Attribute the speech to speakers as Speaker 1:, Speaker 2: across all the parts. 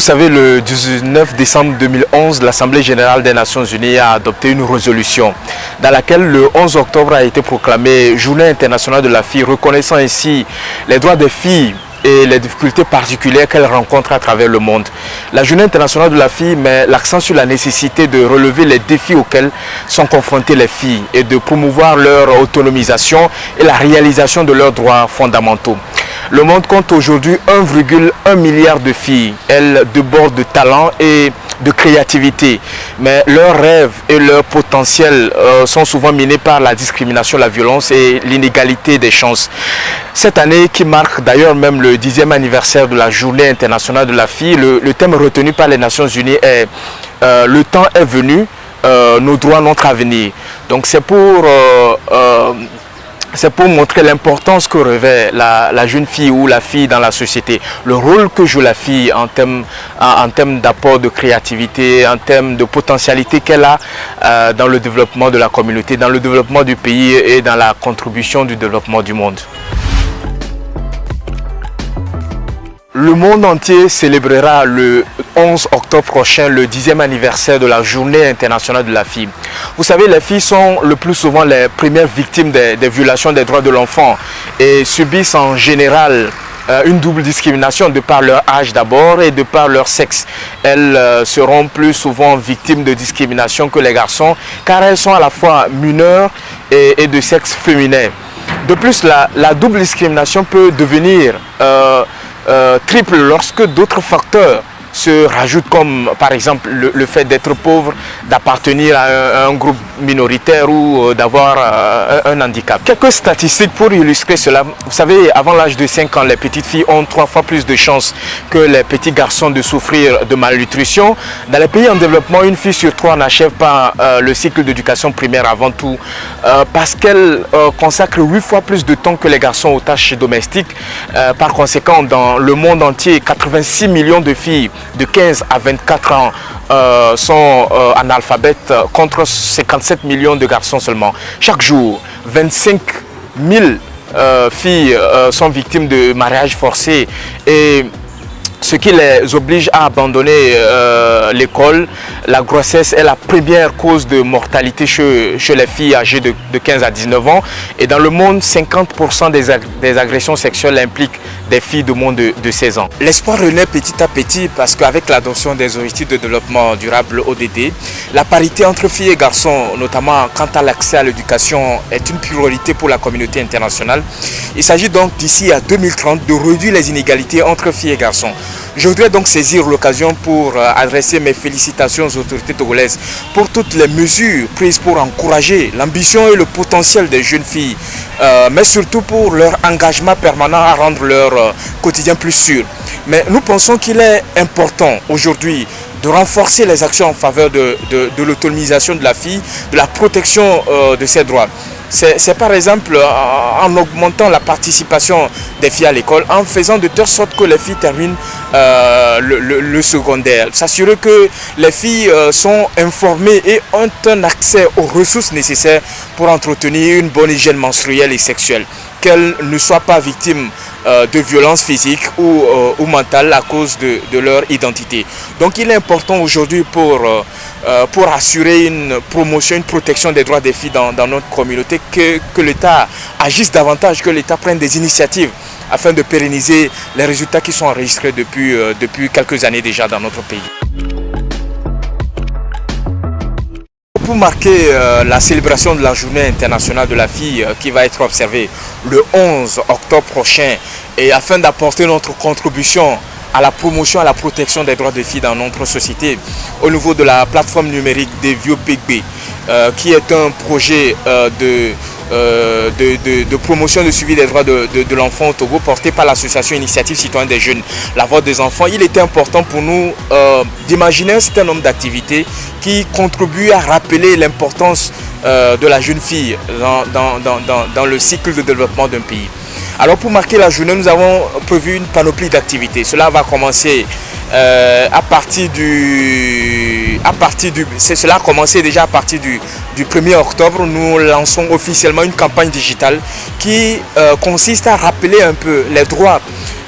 Speaker 1: Vous savez, le 19 décembre 2011, l'Assemblée générale des Nations unies a adopté une résolution dans laquelle le 11 octobre a été proclamé Journée internationale de la fille, reconnaissant ainsi les droits des filles et les difficultés particulières qu'elles rencontrent à travers le monde. La Journée internationale de la fille met l'accent sur la nécessité de relever les défis auxquels sont confrontées les filles et de promouvoir leur autonomisation et la réalisation de leurs droits fondamentaux. Le monde compte aujourd'hui 1,1 milliard de filles. Elles débordent de talent et de créativité. Mais leurs rêves et leurs potentiels sont souvent minés par la discrimination, la violence et l'inégalité des chances. Cette année, qui marque d'ailleurs même le 10e anniversaire de la Journée internationale de la fille, le thème retenu par les Nations unies est « Le temps est venu, nos droits, notre avenir ». Donc c'est pour montrer l'importance que revêt la jeune fille ou la fille dans la société, le rôle que joue la fille en termes d'apport de créativité, en termes de potentialité qu'elle a dans le développement de la communauté, dans le développement du pays et dans la contribution du développement du monde. Le monde entier célébrera le 11 octobre prochain le 10e anniversaire de la Journée internationale de la fille. Vous savez, les filles sont le plus souvent les premières victimes des violations des droits de l'enfant et subissent en général une double discrimination de par leur âge d'abord et de par leur sexe. Elles seront plus souvent victimes de discrimination que les garçons car elles sont à la fois mineures et de sexe féminin. De plus, la double discrimination peut devenir triple lorsque d'autres facteurs se rajoutent comme par exemple le fait d'être pauvre, d'appartenir à un groupe minoritaire ou d'avoir un handicap. Quelques statistiques pour illustrer cela. Vous savez, avant l'âge de 5 ans, les petites filles ont 3 fois plus de chances que les petits garçons de souffrir de malnutrition. Dans les pays en développement, une fille sur 3 n'achève pas le cycle d'éducation primaire avant tout parce qu'elle consacre 8 fois plus de temps que les garçons aux tâches domestiques. Par conséquent, dans le monde entier, 86 millions de filles de 15 à 24 ans sont analphabètes contre 57 millions de garçons seulement. Chaque jour, 25 000 filles sont victimes de mariages forcés et ce qui les oblige à abandonner l'école. La grossesse est la première cause de mortalité chez les filles âgées de 15 à 19 ans. Et dans le monde, 50% des agressions sexuelles impliquent des filles de moins de 16 ans. L'espoir renaît petit à petit parce qu'avec l'adoption des objectifs de développement durable ODD, la parité entre filles et garçons, notamment quant à l'accès à l'éducation, est une priorité pour la communauté internationale. Il s'agit donc d'ici à 2030 de réduire les inégalités entre filles et garçons. Je voudrais donc saisir l'occasion pour adresser mes félicitations aux autorités togolaises pour toutes les mesures prises pour encourager l'ambition et le potentiel des jeunes filles, mais surtout pour leur engagement permanent à rendre leur quotidien plus sûr. Mais nous pensons qu'il est important aujourd'hui de renforcer les actions en faveur de l'autonomisation de la fille, de la protection de ses droits. C'est par exemple en augmentant la participation des filles à l'école, en faisant de telle sorte que les filles terminent le secondaire. S'assurer que les filles sont informées et ont un accès aux ressources nécessaires pour entretenir une bonne hygiène menstruelle et sexuelle. Qu'elles ne soient pas victimes de violences physiques ou mentales à cause de leur identité. Donc il est important aujourd'hui pour assurer une promotion, une protection des droits des filles dans notre communauté, que l'État agisse davantage, que l'État prenne des initiatives afin de pérenniser les résultats qui sont enregistrés depuis quelques années déjà dans notre pays. Pour marquer la célébration de la Journée internationale de la fille qui va être observée le 11 octobre prochain et afin d'apporter notre contribution à la promotion, à la protection des droits des filles dans notre société au niveau de la plateforme numérique des Vieux Big qui est un projet de promotion de suivi des droits de l'enfant au Togo porté par l'association Initiative Citoyenne des Jeunes, la voix des enfants. Il était important pour nous d'imaginer un certain nombre d'activités qui contribuent à rappeler l'importance de la jeune fille dans le cycle de développement d'un pays. Alors pour marquer la journée, nous avons prévu une panoplie d'activités. Cela va commencer cela a commencé déjà à partir du 1er octobre. Nous lançons officiellement une campagne digitale qui consiste à rappeler un peu les droits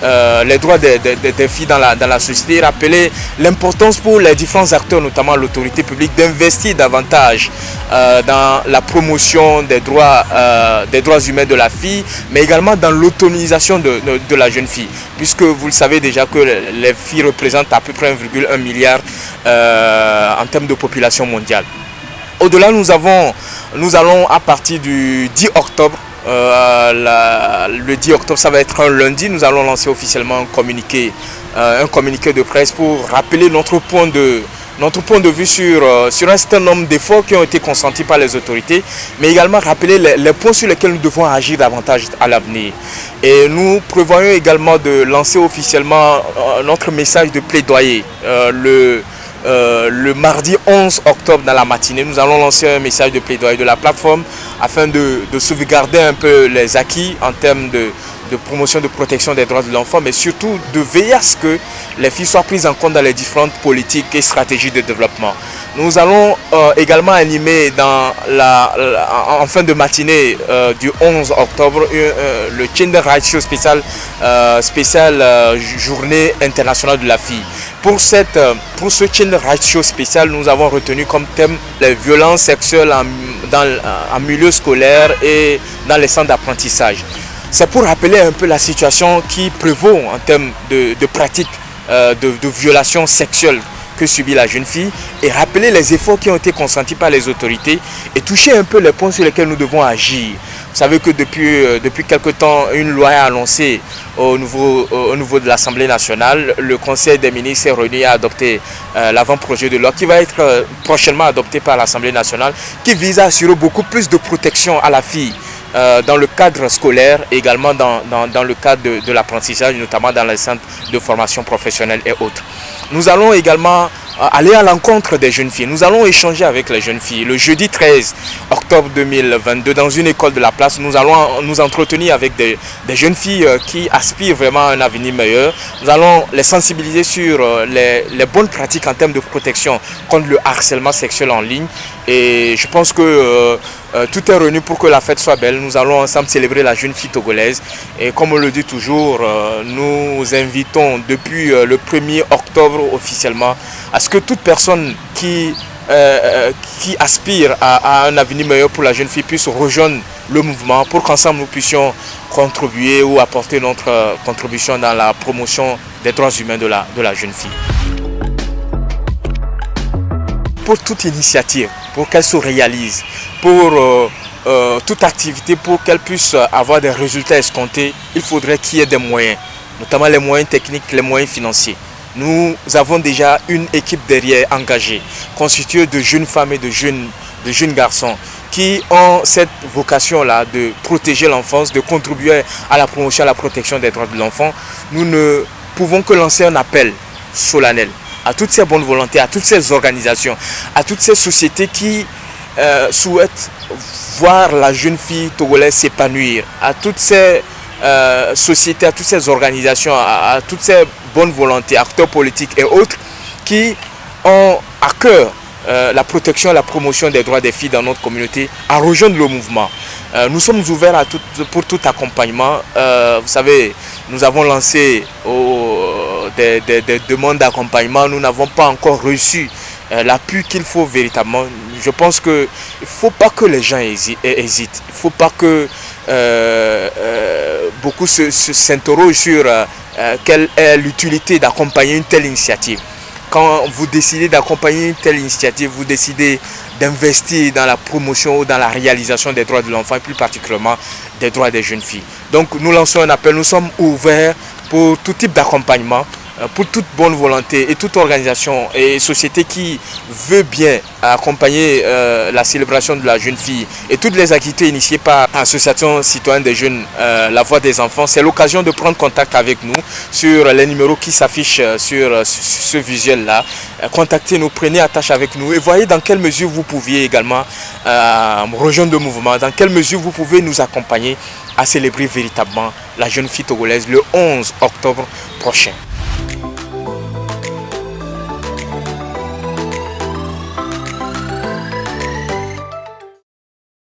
Speaker 1: les droits des filles dans la société, rappeler l'importance pour les différents acteurs, notamment l'autorité publique, d'investir davantage dans la promotion des droits humains de la fille, mais également dans l'autonomisation de la jeune fille, puisque vous le savez déjà que les filles représentent à peu près 1,1 milliard en termes de population mondiale. Au-delà, nous allons à partir du 10 octobre, le 10 octobre, ça va être un lundi, nous allons lancer officiellement un communiqué de presse pour rappeler notre point de vue sur un certain nombre d'efforts qui ont été consentis par les autorités, mais également rappeler les points sur lesquels nous devons agir davantage à l'avenir. Et nous prévoyons également de lancer officiellement notre message de plaidoyer le mardi 11 octobre dans la matinée. Nous allons lancer un message de plaidoyer de la plateforme afin de sauvegarder un peu les acquis en termes de promotion, de protection des droits de l'enfant, mais surtout de veiller à ce que les filles soient prises en compte dans les différentes politiques et stratégies de développement. Nous allons également animer en fin de matinée du 11 octobre le Gender Rights Show spécial Journée internationale de la fille. Pour ce Gender Rights Show spécial, nous avons retenu comme thème les violences sexuelles en milieu scolaire et dans les centres d'apprentissage. C'est pour rappeler un peu la situation qui prévaut en termes de pratiques de violations sexuelles que subit la jeune fille et rappeler les efforts qui ont été consentis par les autorités et toucher un peu les points sur lesquels nous devons agir. Vous savez que depuis quelque temps, une loi est annoncée au niveau de l'Assemblée nationale. Le Conseil des ministres est réuni à adopter l'avant-projet de loi qui va être prochainement adopté par l'Assemblée nationale, qui vise à assurer beaucoup plus de protection à la fille dans le cadre scolaire et également dans le cadre de l'apprentissage, notamment dans les centres de formation professionnelle et autres. Nous allons également aller à l'encontre des jeunes filles. Nous allons échanger avec les jeunes filles. Le jeudi 13 octobre 2022, dans une école de la place, nous allons nous entretenir avec des jeunes filles qui aspirent vraiment à un avenir meilleur. Nous allons les sensibiliser sur les bonnes pratiques en termes de protection contre le harcèlement sexuel en ligne. Et je pense que tout est réuni pour que la fête soit belle. Nous allons ensemble célébrer la jeune fille togolaise. Et comme on le dit toujours, nous invitons depuis le 1er octobre officiellement à ce que toute personne qui aspire à un avenir meilleur pour la jeune fille puisse rejoindre le mouvement pour qu'ensemble nous puissions contribuer ou apporter notre contribution dans la promotion des droits humains de la jeune fille. Pour toute initiative, pour qu'elle se réalise, pour toute activité, pour qu'elle puisse avoir des résultats escomptés, il faudrait qu'il y ait des moyens, notamment les moyens techniques, les moyens financiers. Nous avons déjà une équipe derrière engagée, constituée de jeunes femmes et de jeunes garçons qui ont cette vocation-là de protéger l'enfance, de contribuer à la promotion, à la protection des droits de l'enfant. Nous ne pouvons que lancer un appel solennel à toutes ces bonnes volontés, à toutes ces organisations, à toutes ces sociétés qui souhaitent voir la jeune fille togolaise s'épanouir, à toutes ces sociétés, à toutes ces organisations, à toutes ces bonnes volontés, acteurs politiques et autres qui ont à cœur la protection et la promotion des droits des filles dans notre communauté, à rejoindre le mouvement. Nous sommes ouverts pour tout accompagnement. Vous savez, nous avons lancé des demandes d'accompagnement. Nous n'avons pas encore reçu l'appui qu'il faut véritablement. Je pense qu'il ne faut pas que les gens hésitent. Il ne faut pas que beaucoup s'interrogent sur quelle est l'utilité d'accompagner une telle initiative. Quand vous décidez d'accompagner une telle initiative, vous décidez d'investir dans la promotion ou dans la réalisation des droits de l'enfant et plus particulièrement des droits des jeunes filles. Donc nous lançons un appel, nous sommes ouverts pour tout type d'accompagnement, pour toute bonne volonté et toute organisation et société qui veut bien accompagner la célébration de la jeune fille et toutes les activités initiées par l'Association citoyenne des jeunes, la voix des enfants. C'est l'occasion de prendre contact avec nous sur les numéros qui s'affichent sur ce visuel-là. Contactez-nous, prenez attache avec nous et voyez dans quelle mesure vous pouviez également rejoindre le mouvement, dans quelle mesure vous pouvez nous accompagner à célébrer véritablement la jeune fille togolaise le 11 octobre prochain.